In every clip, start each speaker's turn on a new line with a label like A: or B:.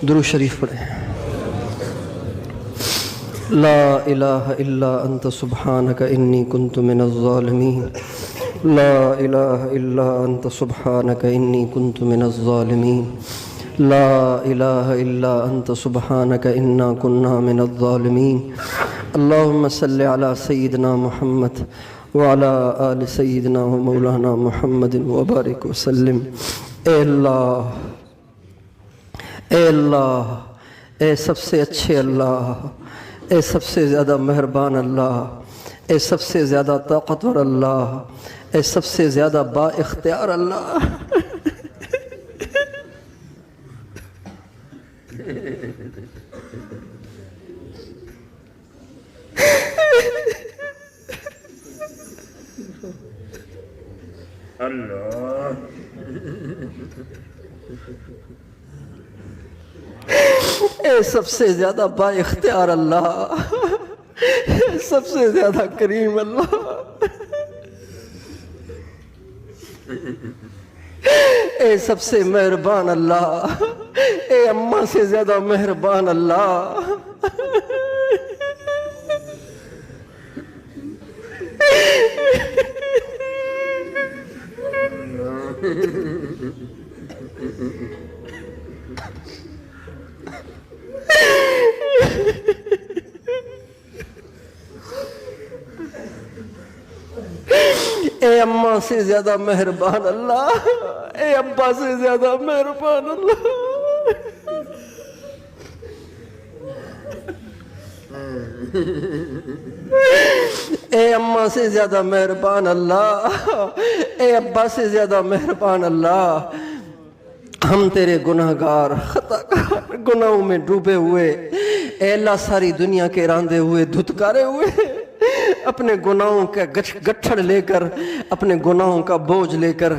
A: درود شریف پڑھیں۔ لا الہ الا انت سبحانک انی کنت من الظالمین، لا الہ الا انت سبحانک انی کنت من الظالمین، لا الہ الا انت سبحانک انا کنا من الظالمین۔ اللہم صلی علی سیدنا محمد وعلی آل سیدنا و مولانا محمد وبارک وسلم۔ اے اللہ، اے اللہ، اے سب سے اچھے اللہ، اے سب سے زیادہ مہربان اللہ، اے سب سے زیادہ طاقتور اللہ، اے سب سے زیادہ با اختیار اللہ،
B: اللہ
A: اے سب سے زیادہ با اختیار اللہ، اے سب سے زیادہ کریم اللہ، اے سب سے مہربان اللہ، اے اماں سے زیادہ مہربان اللہ، اے اماں سے زیادہ مہربان اللہ، اے ابا سے زیادہ مہربان اللہ، اے اماں سے زیادہ مہربان اللہ، اے ابا سے زیادہ مہربان اللہ۔ ہم تیرے گناہگار، خطاکار، گناہوں میں ڈوبے ہوئے، اے اللہ ساری دنیا کے راندے ہوئے، دھتکارے ہوئے، اپنے گناہوں کا گٹھڑ لے کر، اپنے گناہوں کا بوجھ لے کر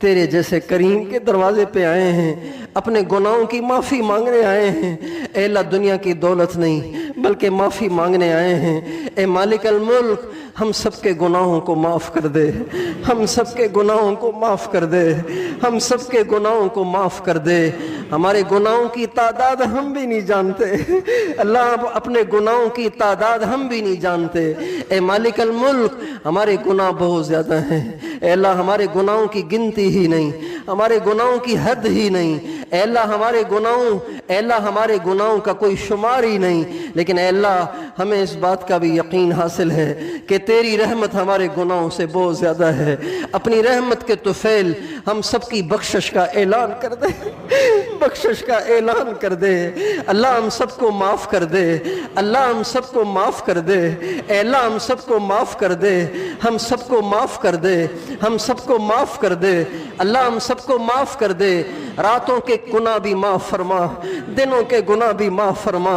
A: تیرے جیسے کریم کے دروازے پہ آئے ہیں، اپنے گناہوں کی معافی مانگنے آئے ہیں۔ اے اللہ دنیا کی دولت نہیں بلکہ معافی مانگنے آئے ہیں۔ اے مالک الملک، ہم سب کے گناہوں کو معاف کر دے، ہم سب کے گناہوں کو معاف کر دے، ہم سب کے گناہوں کو معاف کر دے۔ ہمارے گناہوں کی تعداد ہم بھی نہیں جانتے اللہ، اپنے گناہوں کی تعداد ہم بھی نہیں جانتے۔ اے مالک الملک، ہمارے گناہ بہت زیادہ ہیں۔ اے اللہ ہمارے گناہوں کی گنتی ہی نہیں، ہمارے گناہوں کی حد ہی نہیں۔ اے اللہ ہمارے گناہوں، اے اللہ ہمارے گناہوں کا کوئی شمار ہی نہیں، لیکن اے اللہ ہمیں اس بات کا بھی یقین حاصل ہے کہ تیری رحمت ہمارے گناہوں سے بہت زیادہ ہے۔ اپنی رحمت کے طفیل ہم سب کی بخشش کا اعلان کر دے، بخشش کا اعلان کر دے۔ اللہ ہم سب کو معاف کر دے، اللہ ہم سب کو معاف کر دے، اے اللہ ہم سب کو معاف کر دے، ہم سب کو معاف کر دے، ہم سب کو معاف کر دے، اللہ ہم سب کو معاف کر دے۔ راتوں کے گناہ بھی معاف فرما، دنوں کے گناہ بھی معاف فرما،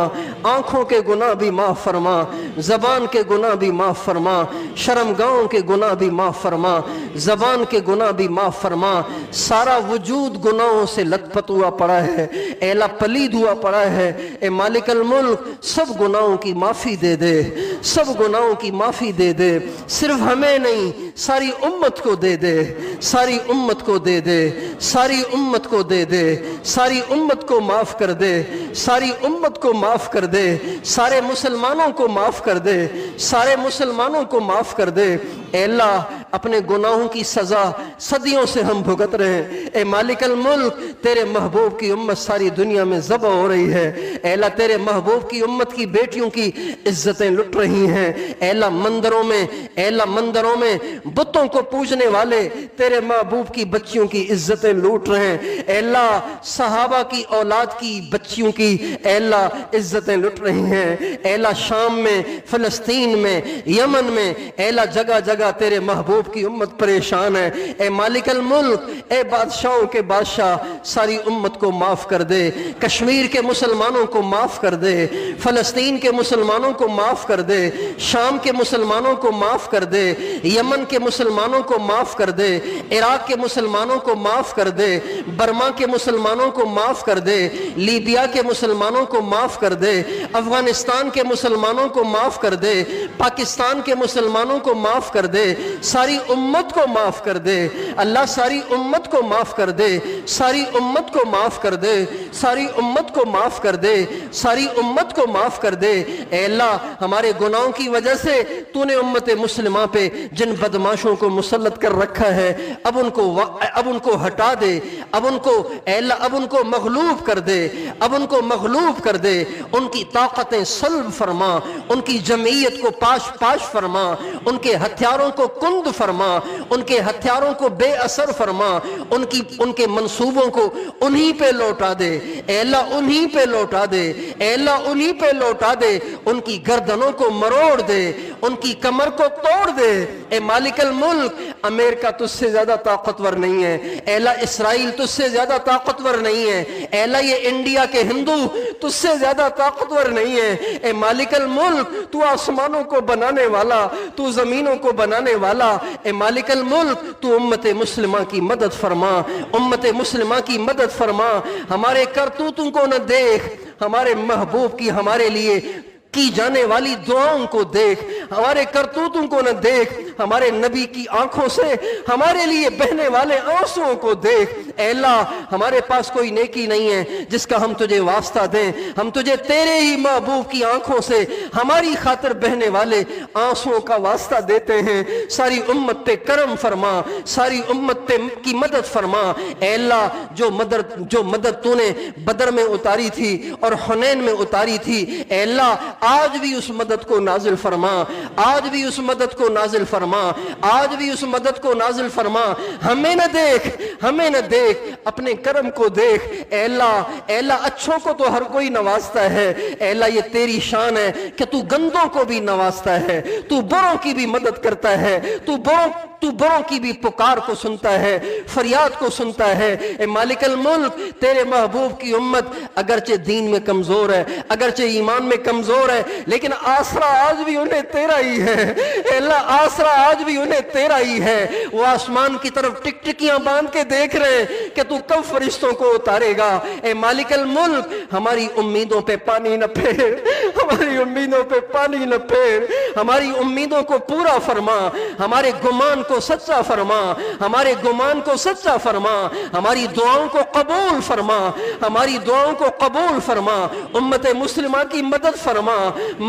A: آنکھوں کے گناہ بھی معاف فرما، زبان کے گناہ بھی معاف فرما، شرمگاہوں کے گناہ بھی معاف فرما، زبان کے گناہ بھی معاف فرما۔ سارا وجود گناہوں سے لت پت ہوا پڑا ہے، اے اللہ پلید ہوا پڑا ہے۔ اے مالک الملک، سب گناہوں کی معافی دے دے، سب گناہوں کی معافی دے دے، صرف ہمیں نہیں ساری امت کو دے دے، ساری امت کو دے دے، ساری امت کو دے دے، ساری امت کو معاف کر دے، ساری امت کو معاف کر دے، سارے مسلمانوں کو معاف کر دے، سارے مسلمانوں کو معاف کر دے۔ اے اللہ اپنے گناہوں کی سزا صدیوں سے ہم بھگت رہے ہیں۔ اے مالک الملک، تیرے محبوب کی امت ساری دنیا میں ذبح ہو رہی ہے۔ اے اللہ تیرے محبوب کی امت کی بیٹیوں کی عزتیں لٹ رہی ہیں۔ اے اللہ مندروں میں، اے اللہ مندروں میں بتوں کو پوجنے والے تیرے محبوب کی بچیوں کی عزتیں لوٹ رہے ہیں۔ اے اللہ صحابہ کی اولاد کی بچیوں کی اے اللہ عزتیں لٹ رہی ہیں۔ اے اللہ شام میں، فلسطین میں، یمن میں، اے اللہ جگہ جگہ تیرے محبوب کی امت پریشان ہے۔ اے مالک الملک، اے بادشاہوں کے بادشاہ، ساری امت کو معاف کر دے، کشمیر کے مسلمانوں کو معاف کر دے، فلسطین کے مسلمانوں کو معاف کر دے، شام کے مسلمانوں کو معاف کر دے، یمن کے مسلمانوں کو معاف کر دے، عراق کے مسلمانوں کو معاف کر دے، برما کے مسلمانوں کو معاف کر دے، لیبیا کے مسلمانوں کو معاف کر دے، افغانستان کے مسلمانوں کو معاف کر دے، پاکستان کے مسلمانوں کو معاف کر دے، ساری امت کو معاف کر دے اللہ، ساری امت کو معاف کر دے، ساری امت کو معاف کر دے، ساری امت کو معاف کر دے، ساری امت کو معاف کر دے۔ اے اللہ ہمارے گناہوں کی وجہ سے تو نے امت مسلمہ پہ جن بدماشوں کو مسلط کر رکھا ہے اب ان کو ہٹا دے، اب ان کو اے اللہ اب ان کو مغلوب کر دے، اب ان کو مغلوب کر دے، ان کی طاقتیں سلب فرما، ان کی جمعیت کو پاش فرما، ان کے ہتھیاروں کو کند فرما، ان کے ہتھیاروں کو بے اثر فرما، ان کے منصوبوں کو انہی پہ لوٹا دے اے اللہ، انہی پہ لوٹا دے اے اللہ، انہی پہ لوٹا دے، ان کی گردنوں کو مروڑ دے، ان کی کمر کو توڑ دے۔ اے مالک الملک امریکہ تجھ سے زیادہ طاقتور نہیں ہے، اے اللہ اسرائیل تجھ سے زیادہ طاقتور نہیں ہے، اے اللہ یہ انڈیا کے ہندو تجھ سے زیادہ طاقتور نہیں ہے۔ اے مالک الملک تو آسمانوں کو بنانے والا، تو زمینوں کو بنانے والا، اے مالک الملک تو امت مسلمہ کی مدد فرما، امت مسلمہ کی مدد فرما۔ ہمارے کرتوتوں کو نہ دیکھ، ہمارے محبوب کی ہمارے لیے کی جانے والی دعاؤں کو دیکھ، ہمارے کرتوتوں کو نہ دیکھ، ہمارے نبی کی آنکھوں سے ہمارے لیے بہنے والے آنسوؤں کو دیکھ۔ اے اللہ ہمارے پاس کوئی نیکی نہیں ہے جس کا ہم تجھے واسطہ دیں، ہم تجھے تیرے ہی محبوب کی آنکھوں سے ہماری خاطر بہنے والے آنسوؤں کا واسطہ دیتے ہیں۔ ساری امت پہ کرم فرما، ساری امت پہ کی مدد فرما۔ اے اللہ جو مدد تو نے بدر میں اتاری تھی اور حنین میں اتاری تھی، اے اللہ آج بھی اس مدد کو نازل فرما، آج بھی اس مدد کو نازل فرما، آج بھی اس مدد کو نازل فرما۔ ہمیں نہ دیکھ، ہمیں نہ دیکھ، اپنے کرم کو دیکھ۔ اے اللہ اچھوں کو تو ہر کوئی نوازتا ہے، اے اللہ یہ تیری شان ہے کہ تو گندوں کو بھی نوازتا ہے، تو بروں کی بھی مدد کرتا ہے، تو بروں کی بھی پکار کو سنتا ہے، فریاد کو سنتا ہے۔ اے مالک الملک تیرے محبوب کی امت اگرچہ دین میں کمزور ہے، اگرچہ ایمان میں کمزور ہے، لیکن آسرا آج بھی انہیں تیرا ہی ہے۔ اے اللہ آسرا آج بھی انہیں تیرا ہی ہے۔ وہ آسمان کی طرف ٹکٹکیاں باندھ کے دیکھ رہے ہیں کہ تو کب فرشتوں کو اتارے گا۔ اے مالک الملک ہماری امیدوں پہ پانی نہ پھیر، ہماری امیدوں پہ پانی نہ پھیر، ہماری امیدوں کو پورا فرما، ہمارے گمان کو سچا فرما، ہمارے گمان کو سچا فرما، ہماری دعاؤں کو قبول فرما، ہماری دعاؤں کو قبول فرما۔ امت مسلمہ کی مدد فرما،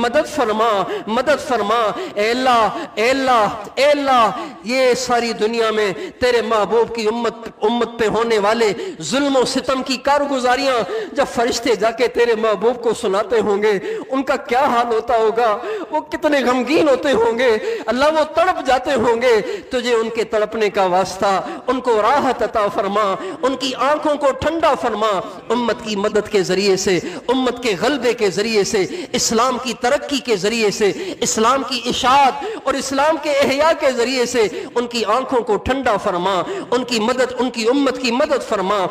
A: مدد فرما، مدد فرما۔ اے اللہ اے اللہ اے اللہ یہ ساری دنیا میں تیرے محبوب کی امت پہ ہونے والے ظلم و ستم کی کارگزاریاں جب فرشتے جا کے تیرے محبوب کو سناتے ہوں گے ان کا کیا حال ہوتا ہوگا، وہ کتنے غمگین ہوتے ہوں گے اللہ، وہ تڑپ جاتے ہوں گے۔ تجھے ان کے تڑپنے کا واسطہ، ان کو راحت عطا فرما، ان کی آنکھوں کو ٹھنڈا فرما۔ امت کی مدد کے ذریعے سے، امت کے غلبے کے ذریعے سے، اسلام کی ترقی کے ذریعے سے، اسلام کی اشاعت اور اسلام کے احیاء کے ذریعے سے ان کی آنکھوں کو ٹھنڈا فرما، ان کی مدد، ان کی امت کی مدد فرما۔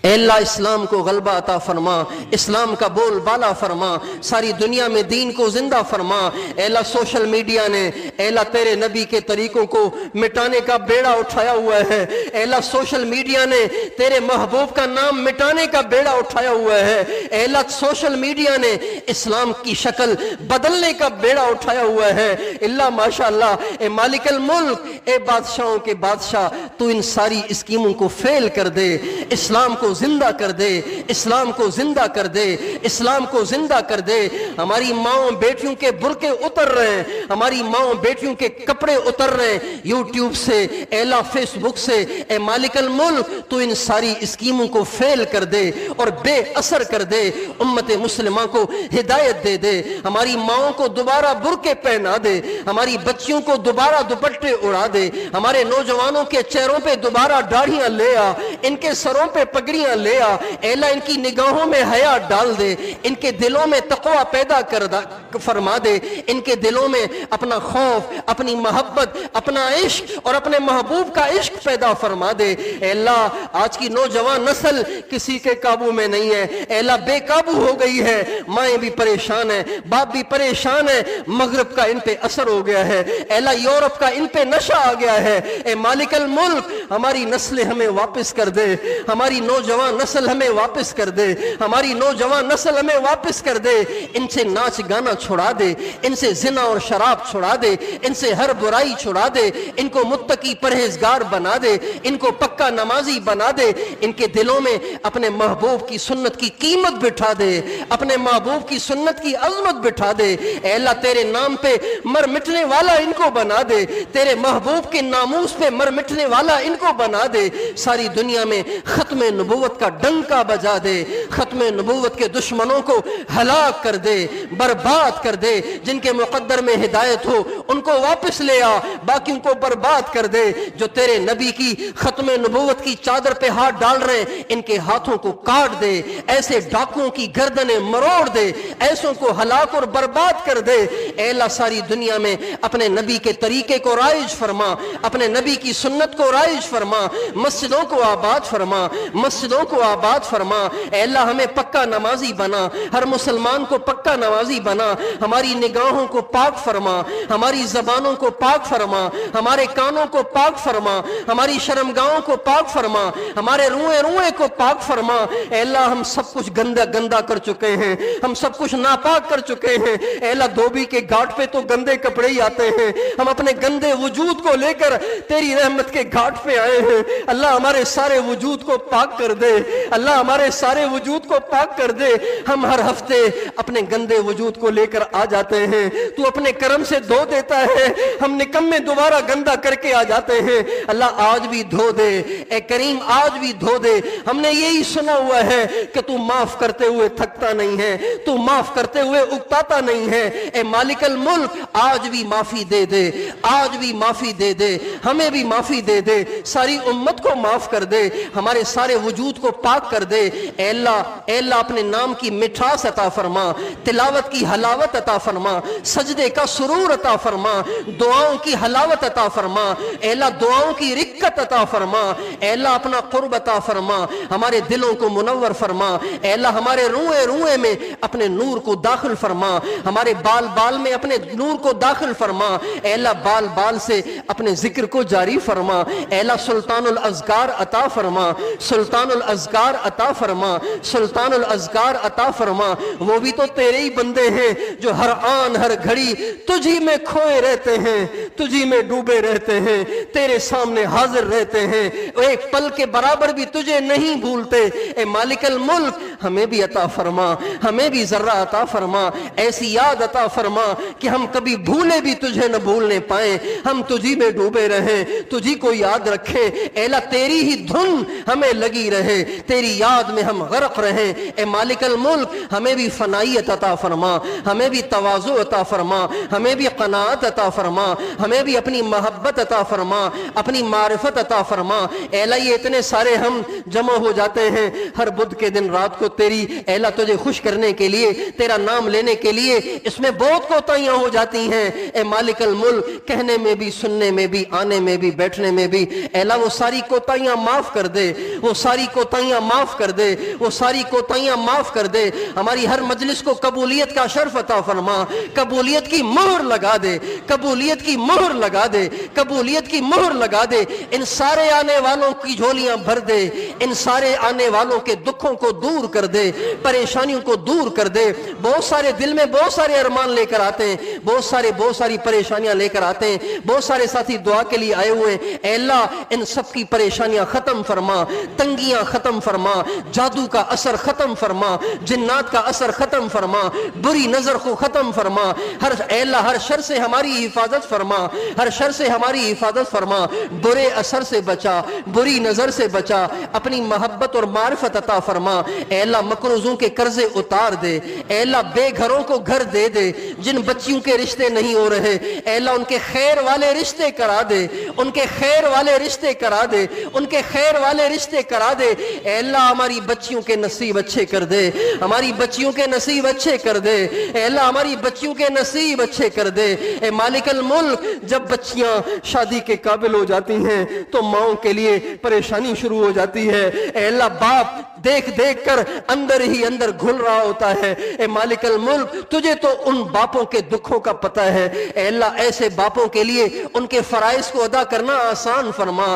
A: اے اللہ اسلام کو غلبہ عطا فرما، اسلام کا بول بالا فرما، ساری دنیا میں دین کو زندہ فرما۔ اے اللہ سوشل میڈیا نے اے اللہ تیرے نبی کے طریقوں کو مٹانے کا بیڑا اٹھایا ہوا ہے، اے اللہ سوشل میڈیا نے تیرے محبوب کا نام مٹانے کا بیڑا اٹھایا ہوا ہے، اے اللہ سوشل میڈیا نے اسلام کی شکل بدلنے کا بیڑا اٹھایا ہوا ہے۔ اللہ ماشاءاللہ اے مالک الملک، اے بادشاہوں کے بادشاہ، تو ان ساری اسکیموں کو فیل کر دے، اسلام کو زندہ کر دے، اسلام کو زندہ کر دے، اسلام کو زندہ کر دے۔ ہماری ماؤں بیٹیوں کے برقع اتر رہے ہیں، ہماری ماؤں بیٹیوں کے کپڑے اتر رہے ہیں یوٹیوب سے، اے اللہ فیس بک سے۔ اے مالک الملک تو ان ساری اسکیموں کو فیل کر دے اور بے اثر کر دے، امت مسلمہ کو ہدایت دے دے، ہماری ماؤں کو دوبارہ برقع پہنا دے، ہماری بچیوں کو دوبارہ دوپٹے اڑا دے، ہمارے نوجوانوں کے چہروں پہ دوبارہ داڑھیاں لے آ، ان کے سروں پہ پگڑیاں لے آ، اے اللہ ان کی نگاہوں میں حیا ڈال دے، ان کے دلوں میں تقوی پیدا فرما دے، ان کے دلوں میں اپنا خوف، اپنی محبت، اپنا عشق اور اپنے محبوب کا عشق پیدا فرما دے۔ اے اللہ آج کی نوجوان نسل کسی کے قابو میں نہیں ہے، اے اللہ بے قابو ہو گئی ہے، مائیں بھی پریشان ہیں، باپ بھی پریشان ہیں، مغرب کا ان پہ اثر ہو گیا ہے، اے اللہ یورپ کا ان پہ نشہ آ گیا ہے۔ اے مالک الملک ہماری نسلیں ہمیں واپس کر دے، ہماری نوجوان نوجوان نسل ہمیں واپس کر دے، ہماری نوجوان نسل ہمیں واپس کر دے، ان سے ناچ گانا چھڑا دے، ان سے زنا اور شراب چھڑا دے، ان سے ہر برائی چھڑا دے، ان کو متقی پرہیزگار بنا دے، ان کو پکا نمازی بنا دے، ان کے دلوں میں اپنے محبوب کی سنت کی قیمت بٹھا دے، اپنے محبوب کی سنت کی عظمت بٹھا دے۔ اے اللہ تیرے نام پہ مر مٹنے والا ان کو بنا دے، تیرے محبوب کے ناموس پہ مر مٹنے والا ان کو بنا دے، ساری دنیا میں ختم نبوت کا ڈنکا بجا دے، ختم نبوت کے دشمنوں کو ہلاک کر دے، برباد کر دے، جن کے مقدر میں ہدایت ہو ان کو واپس لے آ، باقیوں کو برباد کر دے۔ جو تیرے نبی کی ختم نبوت کی چادر پہ ہاتھ ڈال رہے ہیں ان کے ہاتھوں کو کاٹ دے، ایسے ڈاکوؤں کی گردنیں مروڑ دے، ایسوں کو ہلاک اور برباد کر دے۔ اے اللہ ساری دنیا میں اپنے نبی کے طریقے کو رائج فرما، اپنے نبی کی سنت کو رائج فرما، مسجدوں کو آباد فرما، مسجدوں کو آباد فرما۔ اے اللہ ہمیں پکا نمازی بنا، ہر مسلمان کو پکا نمازی بنا، ہماری نگاہوں کو پاک فرما، ہماری زبانوں کو پاک فرما، ہمارے کانوں کو پاک فرما، ہماری شرمگاہوں کو پاک فرما، ہمارے روئے روئے کو پاک فرما۔ اے اللہ ہم سب کچھ گندا کر چکے ہیں، ہم سب کچھ ناپاک کر چکے ہیں۔ اے اللہ دھوبی کے گھاٹ پہ تو گندے کپڑے ہی آتے ہیں، ہم اپنے گندے وجود کو لے کر تیری رحمت کے گھاٹ پہ آئے ہیں۔ اللہ ہمارے سارے وجود کو پاک کر دے، اللہ ہمارے سارے وجود کو پاک کر دے۔ ہم ہر ہفتے اپنے گندے وجود کو لے کر آ جاتے ہیں، تو اپنے کرم سے دھو دیتا ہے، ہم نکمے دوبارہ گندا کر کے آ جاتے ہیں۔ اللہ آج بھی دھو دے، اے کریم آج بھی دھو دے۔ ہم نے یہی سنا ہوا ہے کہ تو معاف کرتے ہوئے تھکتا نہیں ہے، تو معاف کرتے ہوئے اکتاتا نہیں ہے۔ اے مالک الملک آج بھی معافی دے دے، آج بھی معافی دے دے، ہمیں بھی معافی دے دے، ساری امت کو معاف کر دے، ہمارے سارے وجود کو پاک کر دے۔ اے اللہ اپنے نام کی مٹھاس عطا فرما، تلاوت کی حلاوت عطا فرما، سجدے کا سرور عطا فرما، دعاؤں کی حلاوت عطا فرما۔ اے اللہ دعاؤں کی رکت عطا فرما۔ اے اللہ اپنا قرب عطا فرما، ہمارے دلوں کو منور فرما۔ اے اللہ ہمارے روئے روئے میں اپنے نور کو داخل فرما، ہمارے بال بال میں اپنے نور کو داخل فرما۔ اے اللہ بال بال سے اپنے ذکر کو جاری فرما۔ اے اللہ سلطان الاذکار عطا فرما، سلطان الاذکار عطا فرما، سلطان الاذکار عطا فرما۔ وہ بھی تو تیرے ہی بندے ہیں جو ہر آن ہر گھڑی تجھی میں کھوئے رہتے ہیں، تجھی میں ڈوبے رہتے ہیں، تیرے سامنے حاضر رہتے ہیں، ایک پل کے برابر بھی تجھے نہیں بھولتے۔ اے مالک الملک ہمیں بھی عطا فرما، ہمیں بھی ذرہ عطا فرما، ایسی یاد عطا فرما کہ ہم کبھی بھولے بھی تجھے نہ بھولنے پائیں، ہم تجھی میں ڈوبے رہیں، تجھی کو یاد رکھیں۔ اے اللہ تیری ہی دھن ہمیں لگی رہے، تیری یاد میں ہم غرق رہیں۔ اے مالک الملک ہمیں بھی فنائیت عطا فرما، ہمیں بھی تواضع عطا فرما، ہمیں بھی قناعت عطا فرما، ہمیں بھی اپنی محبت عطا فرما، اپنی معرفت عطا فرما۔ اے اللہ یہ اتنے سارے ہم جمع ہو جاتے ہیں ہر بدھ کے دن رات کو تیری اے اللہ تجھے خوش کرنے کے لیے، تیرا نام لینے کے لیے، اس میں بہت کوتاہیاں ہو جاتی ہیں۔ اے مالک الملک کہنے میں بھی، سننے میں بھی، آنے میں بھی، بیٹھنے میں بھی، اے اللہ وہ ساری کوتاہیاں معاف کر دے، وہ ساری کوتاہیاں معاف کر دے، وہ ساری کوتاہیاں معاف کر دے۔ ہماری ہر مجلس کو قبولیت کا شرف عطا فرما، قبولیت کی مہر لگا دے، قبولیت کی مہر لگا دے، قبولیت کی مہر لگا دے۔ ان سارے آنے والوں کی جھولیاں بھر دے، ان سارے آنے والوں کے دکھوں کو دور کر دے، پریشانیوں کو دور کر دے۔ بہت سارے دل میں بہت سارے ارمان لے کر آتے ہیں، بہت ساری پریشانیاں لے کر آتے ہیں، بہت سارے ساتھی دعا کے لیے آئے ہوئے ہیں۔ اے اللہ ان سب کی پریشانیاں ختم فرما، تنگیاں ختم فرما، جادو کا اثر ختم فرما، جنات کا اثر ختم فرما، بری نظر کو ختم فرما۔ اے اللہ ہر شر سے ہماری حفاظت فرما، ہر شر سے ہماری حفاظت فرما، برے اثر سے بچا، بری نظر سے بچا، اپنی محبت اور معرفت عطا فرما۔ اے اللہ مقروضوں کے قرضے اتار دے، اے اللہ بے گھروں کو گھر دے دے، جن بچیوں کے رشتے نہیں ہو رہے اے اللہ ان کے خیر والے رشتے کرا دے، ان کے خیر والے رشتے کرا دے، ان کے خیر والے رشتے کرا دے۔ اے اللہ ہماری بچیوں کے نصیب اچھے کر دے، ہماری بچیوں کے نصیب اچھے کر دے، اے اللہ ہماری بچیوں کے نصیب اچھے کر دے۔ اے مالک الملک جب بچیاں شادی کے قابل ہو جاتی ہیں تو ماؤں کے لیے پریشانی شروع ہو جاتی ہے۔ اے اللہ باپ دیکھ دیکھ کر اندر ہی اندر گھل رہا ہوتا ہے۔ اے مالک الملک، تجھے تو ان باپوں کے دکھوں کا پتہ ہے۔ اے اللہ، ایسے باپوں کے لیے ان کے فرائض کو ادا کرنا آسان فرما،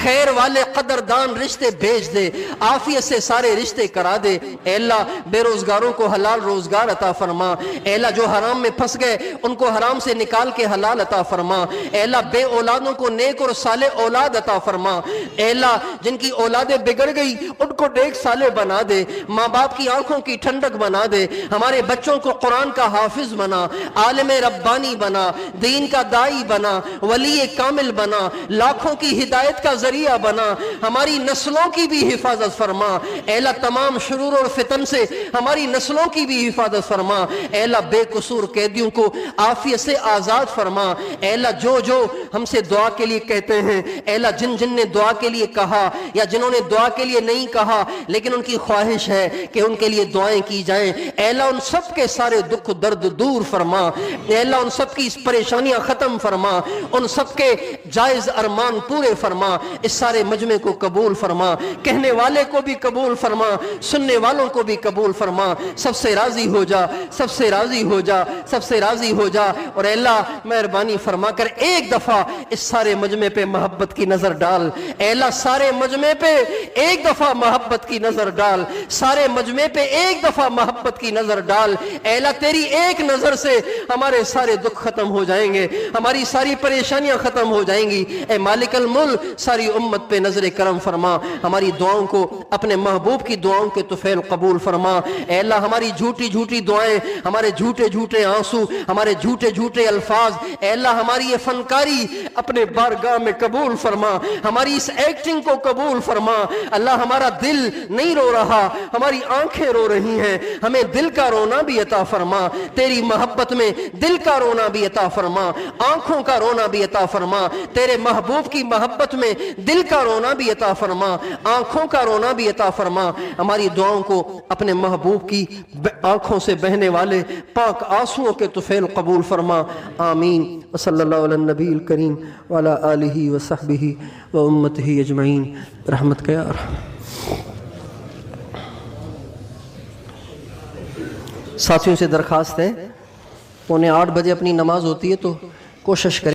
A: خیر والے قدردان رشتے بھیج دے، عافیت سے سارے رشتے کرا دے۔ اے اللہ، بے روزگاروں کو حلال روزگار عطا فرما۔ اے اللہ، جو حرام میں پھنس گئے ان کو حرام سے نکال کے حلال عطا فرما۔ اے اللہ، بے اولادوں کو نیک اور صالح اولاد عطا فرما۔ اے اللہ، جن کی اولادیں بگڑ گئی ان کو نیک صالح بنا دے، ماں باپ کی آنکھوں کی ٹھنڈک بنا دے، ہمارے بچوں کو قرآن کا حافظ بنا، عالم ربانی بنا، دین کا دائی بنا، ولی کامل بنا، لاکھوں کی ہدایت کا ذریعہ بنا، ہماری نسلوں کی بھی حفاظت فرما۔ اے اللہ، تمام شرور اور فتن سے ہماری نسلوں کی بھی حفاظت فرما۔ اے اللہ، بے قصور قیدیوں کو عافیت سے آزاد فرما۔ اے اللہ، جو ہم سے دعا کے لیے کہتے ہیں، اے اللہ، جن نے دعا کے لیے کہا یا جنہوں نے دعا کے لیے نہیں کہا لیکن ان کی خواہش ہے کہ ان کے لیے دعائیں کی جائیں، اے اللہ ان سب کے سارے دکھ درد دور فرما۔ اے اللہ، ان سب کی پریشانیاں ختم فرما، ان سب کے جائز ارمان پورے فرما۔ اس سارے مجمع کو قبول فرما، کہنے والے کو بھی قبول فرما، سننے والوں کو بھی قبول فرما۔ سب سے راضی ہو جا، سب سے راضی ہو جا، سب سے راضی ہو جا۔ اور اے اللہ، مہربانی فرما کر ایک دفعہ اس سارے مجمع پہ محبت کی نظر ڈال۔ اے اللہ، سارے مجمع پہ ایک دفعہ محبت کی نظر ڈال، سارے مجمع پہ ایک دفعہ محبت کی نظر ڈال۔ اے اللہ، تیری ایک نظر سے ہمارے سارے دکھ ختم ہو جائیں گے، ہماری ساری پریشانیاں ختم ہو جائیں گی۔ اے مالک الملک، ساری امت پہ نظر کرم فرما، ہماری دعاؤں کو اپنے محبوب کی دعاؤں کے طفیل قبول فرما۔ اے اللہ، ہماری جھوٹی جھوٹی دعائیں، ہمارے جھوٹے جھوٹے آنسو، ہمارے جھوٹے جھوٹے الفاظ، اے اللہ ہماری یہ فنکاری اپنے بارگاہ میں قبول فرما، ہماری اس ایکٹنگ کو قبول فرما۔ اللہ، ہمارا دل نہیں رو رہا، ہماری آنکھیں رو رہی ہیں، ہمیں دل کا رونا بھی عطا فرما، تیری محبت میں دل کا رونا بھی عطا فرما، آنکھوں کا رونا بھی عطا فرما، تیرے محبوب کی محبت میں دل کا رونا بھی عطا فرما، آنکھوں کا رونا بھی عطا فرما۔ ہماری دعاؤں کو اپنے محبوب کی آنکھوں سے بہنے والے پاک آنسوؤں کے طفیل قبول فرما۔ آمین۔ وصلی اللہ علی النبی الکریم وعلی آلہ وصحبہ وامتہ اجمعین برحمتک یا ارحم۔ ساتھیوں سے درخواست ہے، 7:45 اپنی نماز ہوتی ہے تو کوشش کریں۔